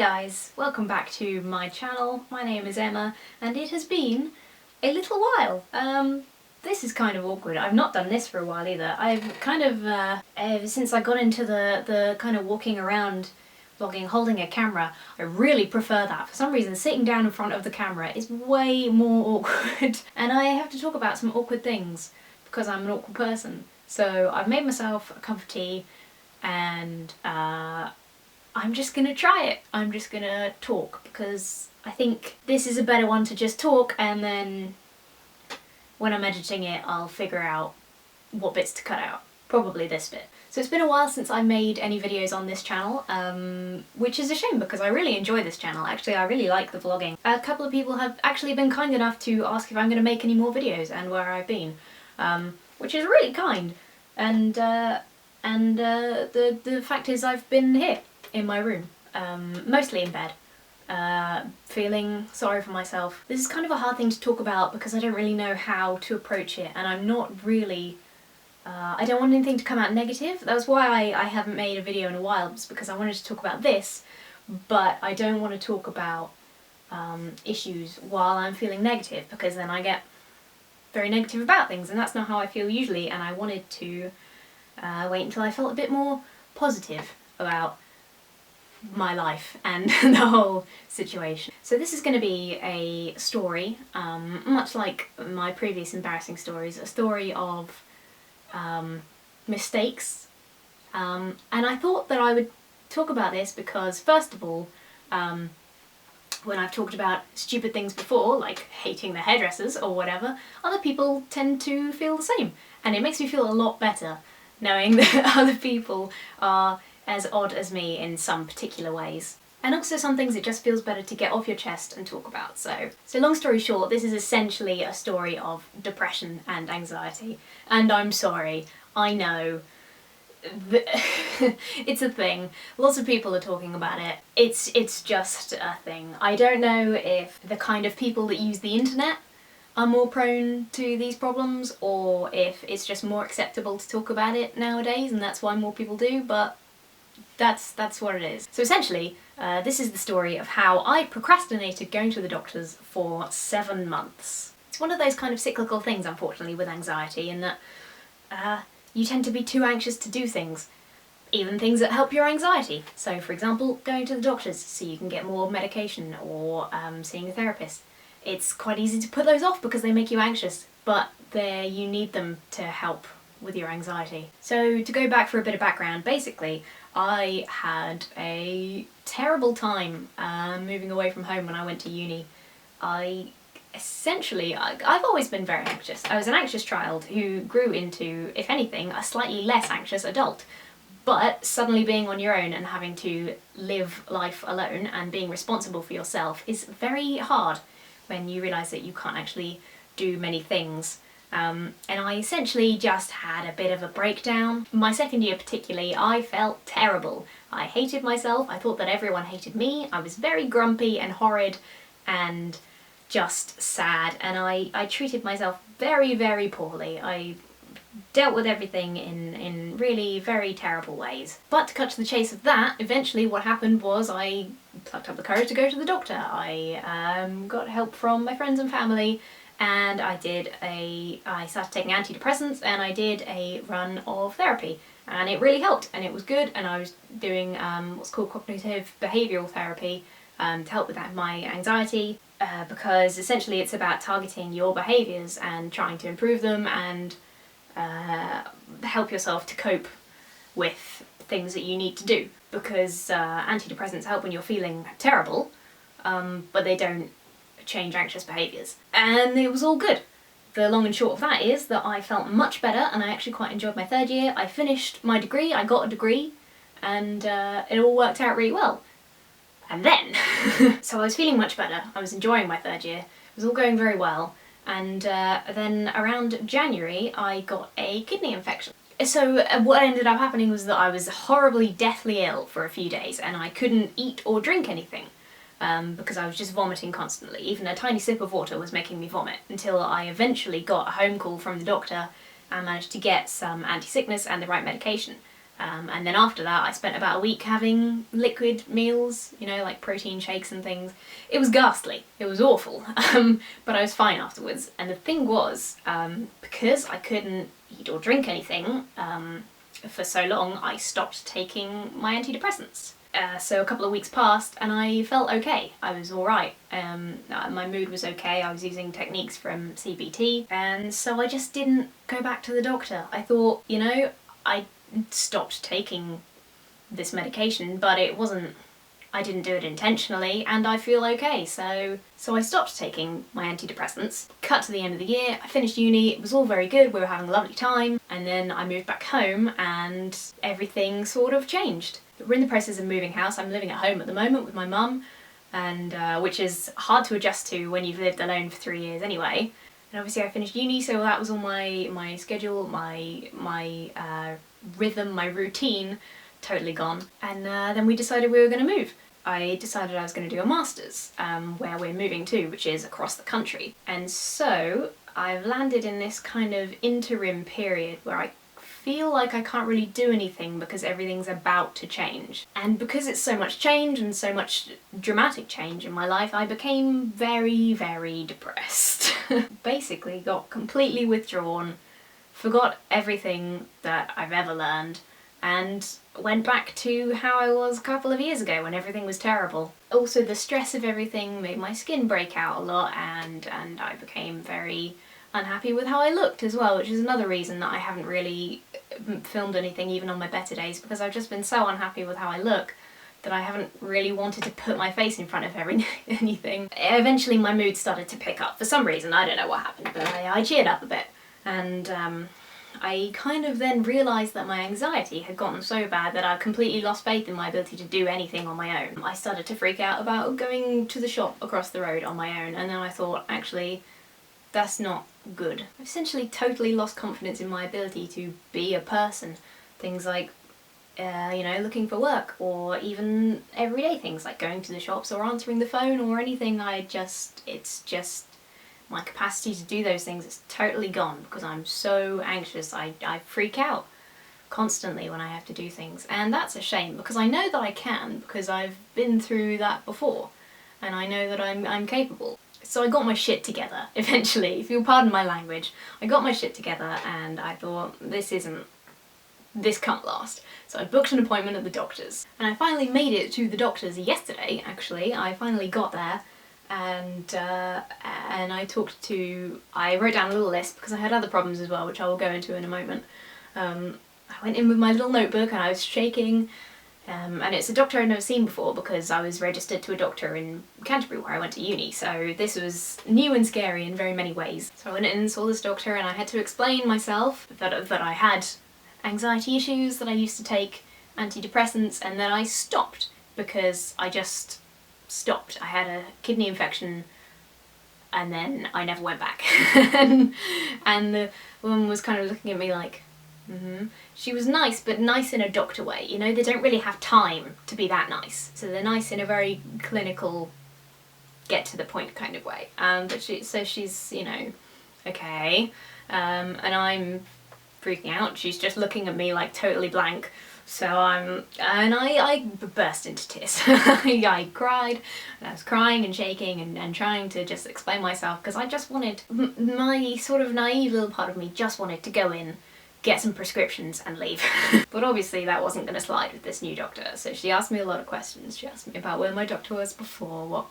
guys, welcome back to my channel. My name is Emma and it has been a little while. This is kind of awkward. I've not done this for a while either. I've kind of, ever since I got into the kind of walking around vlogging holding a camera, I really prefer that. For some reason sitting down in front of the camera is way more awkward and I have to talk about some awkward things because I'm an awkward person. So I've made myself a cup of tea and I'm just gonna try it. I'm just gonna talk because I think this is a better one to just talk, and then when I'm editing it I'll figure out what bits to cut out. Probably this bit. So it's been a while since I made any videos on this channel, which is a shame because I really enjoy this channel. Actually, I really like the vlogging. A couple of people have actually been kind enough to ask if I'm going to make any more videos and where I've been, which is really kind. And the fact is I've been here in my room, mostly in bed, feeling sorry for myself. This is kind of a hard thing to talk about because I don't really know how to approach it, and I'm not really I don't want anything to come out negative. That was why I haven't made a video in a while, was because I wanted to talk about this, but I don't want to talk about issues while I'm feeling negative, because then I get very negative about things, and that's not how I feel usually, and I wanted to wait until I felt a bit more positive about my life and the whole situation. So this is going to be a story, much like my previous embarrassing stories, a story of mistakes, and I thought that I would talk about this because, first of all, when I've talked about stupid things before, like hating the hairdressers or whatever, other people tend to feel the same, and it makes me feel a lot better knowing that other people are as odd as me in some particular ways. And also some things it just feels better to get off your chest and talk about. So long story short, this is essentially a story of depression and anxiety. And I'm sorry, I know, it's a thing. Lots of people are talking about it. It's just a thing. I don't know if the kind of people that use the internet are more prone to these problems, or if it's just more acceptable to talk about it nowadays and that's why more people do, but that's what it is. So essentially, this is the story of how I procrastinated going to the doctors for 7 months. It's one of those kind of cyclical things, unfortunately, with anxiety, in that you tend to be too anxious to do things, even things that help your anxiety. So, for example, going to the doctors so you can get more medication, or seeing a therapist. It's quite easy to put those off because they make you anxious, but you need them to help with your anxiety. So to go back for a bit of background, basically I had a terrible time moving away from home when I went to uni. I've always been very anxious. I was an anxious child who grew into, if anything, a slightly less anxious adult. But suddenly being on your own and having to live life alone and being responsible for yourself is very hard when you realise that you can't actually do many things. And I essentially just had a bit of a breakdown. My second year particularly, I felt terrible. I hated myself, I thought that everyone hated me, I was very grumpy and horrid and just sad, and I treated myself very, very poorly. I dealt with everything in really very terrible ways. But to cut to the chase of that, eventually what happened was I plucked up the courage to go to the doctor. I got help from my friends and family, and I started taking antidepressants, and I did a run of therapy, and it really helped, and it was good, and I was doing what's called cognitive behavioural therapy to help with my anxiety, because essentially it's about targeting your behaviours and trying to improve them and help yourself to cope with things that you need to do, because antidepressants help when you're feeling terrible, but they don't change anxious behaviours. And it was all good. The long and short of that is that I felt much better, and I actually quite enjoyed my third year. I finished my degree, I got a degree, and it all worked out really well. And then, so I was feeling much better, I was enjoying my third year, it was all going very well, and then around January I got a kidney infection. So what ended up happening was that I was horribly deathly ill for a few days, and I couldn't eat or drink anything. Because I was just vomiting constantly. Even a tiny sip of water was making me vomit, until I eventually got a home call from the doctor and managed to get some anti-sickness and the right medication. And then after that I spent about a week having liquid meals, you know, like protein shakes and things. It was ghastly, it was awful, but I was fine afterwards. And the thing was, because I couldn't eat or drink anything for so long, I stopped taking my antidepressants. So a couple of weeks passed and I felt okay. I was alright. My mood was okay. I was using techniques from CBT, and so I just didn't go back to the doctor. I thought, you know, I stopped taking this medication, but I didn't do it intentionally, and I feel okay, so I stopped taking my antidepressants. Cut to the end of the year, I finished uni, it was all very good, we were having a lovely time, and then I moved back home and everything sort of changed. We're in the process of moving house. I'm living at home at the moment with my mum, and which is hard to adjust to when you've lived alone for 3 years anyway. And obviously I finished uni, so that was all my schedule, my rhythm, my routine, totally gone. And then we decided we were going to move. I decided I was going to do a master's, where we're moving to, which is across the country. And so I've landed in this kind of interim period where I feel like I can't really do anything because everything's about to change. And because it's so much change and so much dramatic change in my life, I became very, very depressed. Basically got completely withdrawn, forgot everything that I've ever learned, and went back to how I was a couple of years ago when everything was terrible. Also, the stress of everything made my skin break out a lot, and I became very unhappy with how I looked as well, which is another reason that I haven't really filmed anything even on my better days, because I've just been so unhappy with how I look that I haven't really wanted to put my face in front of anything. Eventually my mood started to pick up for some reason, I don't know what happened, but I cheered up a bit, and I kind of then realised that my anxiety had gotten so bad that I completely lost faith in my ability to do anything on my own. I started to freak out about going to the shop across the road on my own, and then I thought, actually, that's not good. I've essentially totally lost confidence in my ability to be a person. Things like, you know, looking for work, or even everyday things like going to the shops or answering the phone or anything. It's just my capacity to do those things is totally gone because I'm so anxious. I freak out constantly when I have to do things, and that's a shame because I know that I can, because I've been through that before and I know that I'm capable. So I got my shit together eventually, if you'll pardon my language. I got my shit together and I thought, this can't last. So I booked an appointment at the doctor's, and I finally made it to the doctor's yesterday actually. I finally got there, and I wrote down a little list because I had other problems as well, which I will go into in a moment. I went in with my little notebook and I was shaking, and it's a doctor I'd never seen before because I was registered to a doctor in Canterbury where I went to uni, so this was new and scary in very many ways. So I went in and saw this doctor, and I had to explain myself that I had anxiety issues, that I used to take antidepressants, and then I stopped because I just stopped. I had a kidney infection and then I never went back. and the woman was kind of looking at me like, She was nice, but nice in a doctor way. You know, they don't really have time to be that nice. So they're nice in a very clinical, get to the point kind of way. But she's, you know, okay. And I'm freaking out. She's just looking at me like totally blank. So I burst into tears. I cried, and I was crying and shaking and trying to just explain myself, because I just wanted, my sort of naive little part of me just wanted to go in, get some prescriptions and leave. But obviously that wasn't going to slide with this new doctor, so she asked me a lot of questions. She asked me about where my doctor was before, what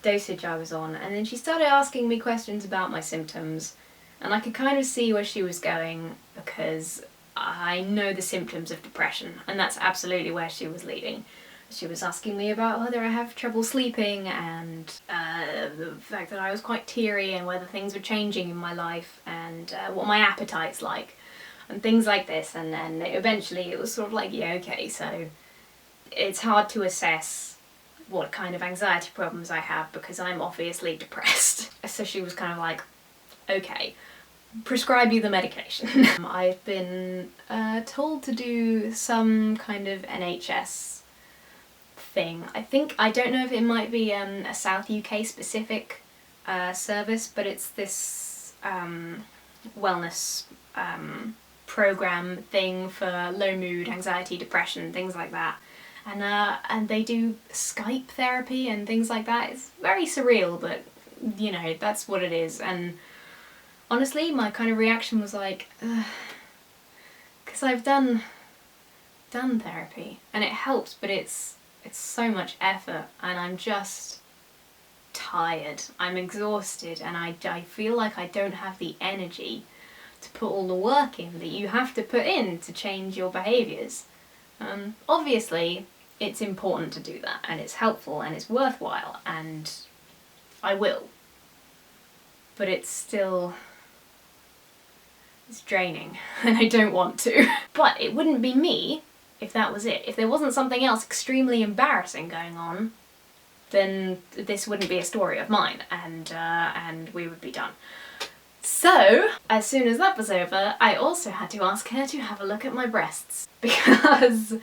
dosage I was on, and then she started asking me questions about my symptoms, and I could kind of see where she was going, because I know the symptoms of depression, and that's absolutely where she was leading. She was asking me about whether I have trouble sleeping, and the fact that I was quite teary, and whether things were changing in my life, and what my appetite's like, and things like this. And then eventually it was sort of like, yeah, okay, so it's hard to assess what kind of anxiety problems I have because I'm obviously depressed. So she was kind of like, okay, prescribe you the medication. I've been told to do some kind of NHS thing. I don't know if it might be a South UK specific service, but it's this wellness program thing for low mood, anxiety, depression, things like that. And they do Skype therapy and things like that. It's very surreal, but you know, that's what it is. And honestly, my kind of reaction was like, because I've done therapy and it helps, but it's so much effort, and I'm just tired. I'm exhausted, and I feel like I don't have the energy to put all the work in that you have to put in to change your behaviours. Obviously, it's important to do that, and it's helpful, and it's worthwhile, and I will. But it's draining, and I don't want to. But it wouldn't be me if that was it. If there wasn't something else extremely embarrassing going on, then this wouldn't be a story of mine, and we would be done. So, as soon as that was over, I also had to ask her to have a look at my breasts, because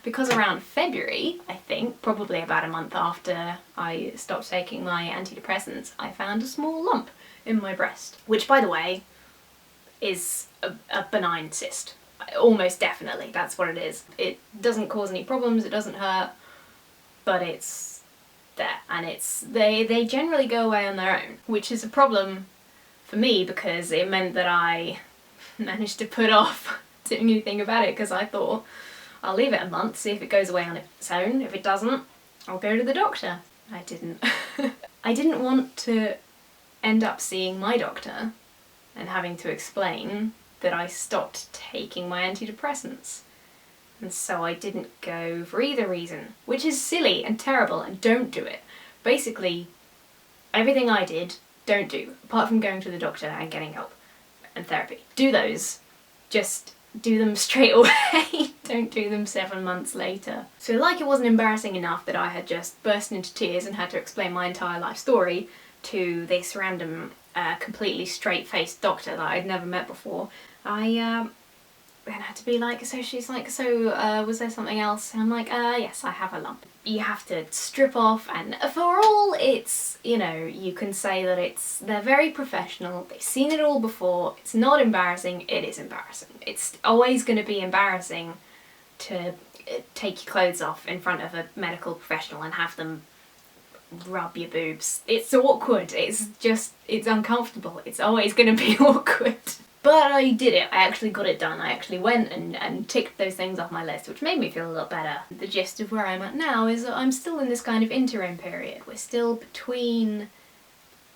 around February, I think, probably about a month after I stopped taking my antidepressants, I found a small lump in my breast, which, by the way, is a benign cyst. Almost definitely, that's what it is. It doesn't cause any problems, it doesn't hurt, but it's there, and they generally go away on their own, which is a problem for me because it meant that I managed to put off doing anything about it, because I thought, I'll leave it a month, see if it goes away on its own. If it doesn't, I'll go to the doctor. I didn't. I didn't want to end up seeing my doctor and having to explain that I stopped taking my antidepressants. And so I didn't go for either reason, which is silly and terrible, and don't do it. Basically, everything I did, don't do, apart from going to the doctor and getting help and therapy. Do those, just do them straight away. Don't do them 7 months later. So like it wasn't embarrassing enough that I had just burst into tears and had to explain my entire life story to this random completely straight-faced doctor that I'd never met before, I then had to be like, so she's like, so was there something else? And I'm like, yes, I have a lump. You have to strip off, and for all it's, you know, you can say that they're very professional, they've seen it all before, it's not embarrassing, it is embarrassing. It's always going to be embarrassing to take your clothes off in front of a medical professional and have them rub your boobs. It's awkward, it's uncomfortable, it's always going to be awkward. But I did it, I actually got it done. I actually went and ticked those things off my list, which made me feel a lot better. The gist of where I'm at now is that I'm still in this kind of interim period. We're still between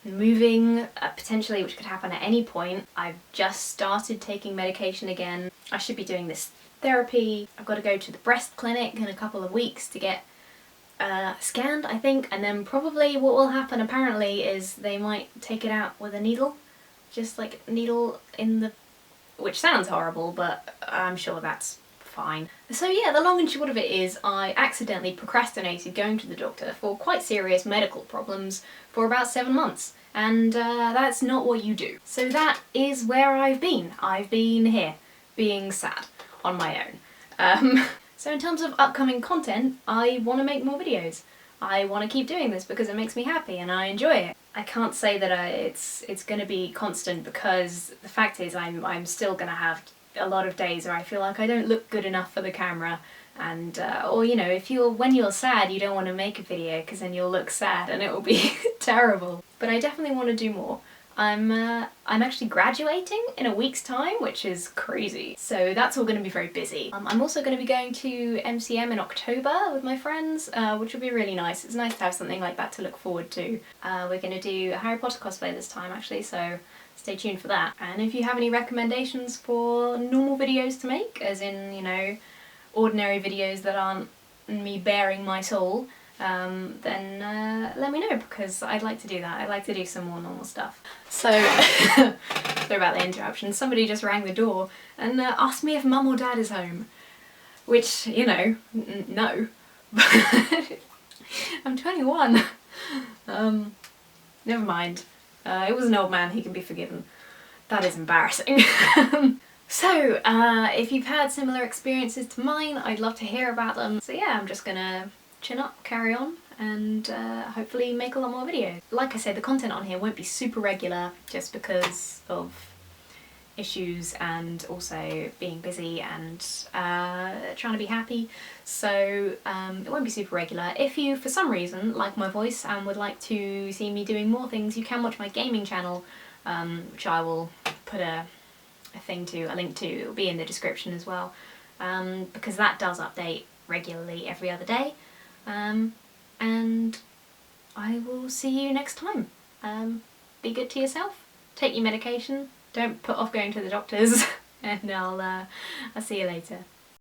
moving, potentially, which could happen at any point. I've just started taking medication again. I should be doing this therapy. I've got to go to the breast clinic in a couple of weeks to get scanned, I think, and then probably what will happen apparently is they might take it out with a needle. Just like a needle in the... which sounds horrible, but I'm sure that's fine. So yeah, the long and short of it is I accidentally procrastinated going to the doctor for quite serious medical problems for about 7 months, and that's not what you do. So that is where I've been. I've been here, being sad, on my own. So in terms of upcoming content, I want to make more videos. I want to keep doing this because it makes me happy and I enjoy it. I can't say that it's going to be constant, because the fact is I'm still going to have a lot of days where I feel like I don't look good enough for the camera, and or you know, when you're sad you don't want to make a video because then you'll look sad and it will be terrible. But I definitely want to do more. I'm actually graduating in a week's time, which is crazy. So that's all going to be very busy. I'm also going to be going to MCM in October with my friends, which will be really nice. It's nice to have something like that to look forward to. We're going to do a Harry Potter cosplay this time actually, so stay tuned for that. And if you have any recommendations for normal videos to make, as in, you know, ordinary videos that aren't me bearing my soul, then let me know, because I'd like to do that. I'd like to do some more normal stuff. So, sorry about the interruption, somebody just rang the door and asked me if mum or dad is home. Which, you know, no. I'm 21. Never mind. It was an old man, he can be forgiven. That is embarrassing. So, if you've had similar experiences to mine, I'd love to hear about them. So yeah, I'm just gonna chin up, carry on, and hopefully make a lot more videos. Like I said, the content on here won't be super regular just because of issues and also being busy and trying to be happy, so it won't be super regular. If you for some reason like my voice and would like to see me doing more things, you can watch my gaming channel, which I will put a link to, it will be in the description as well, because that does update regularly every other day, and I will see you next time. Be good to yourself, take your medication, don't put off going to the doctors, and I'll see you later.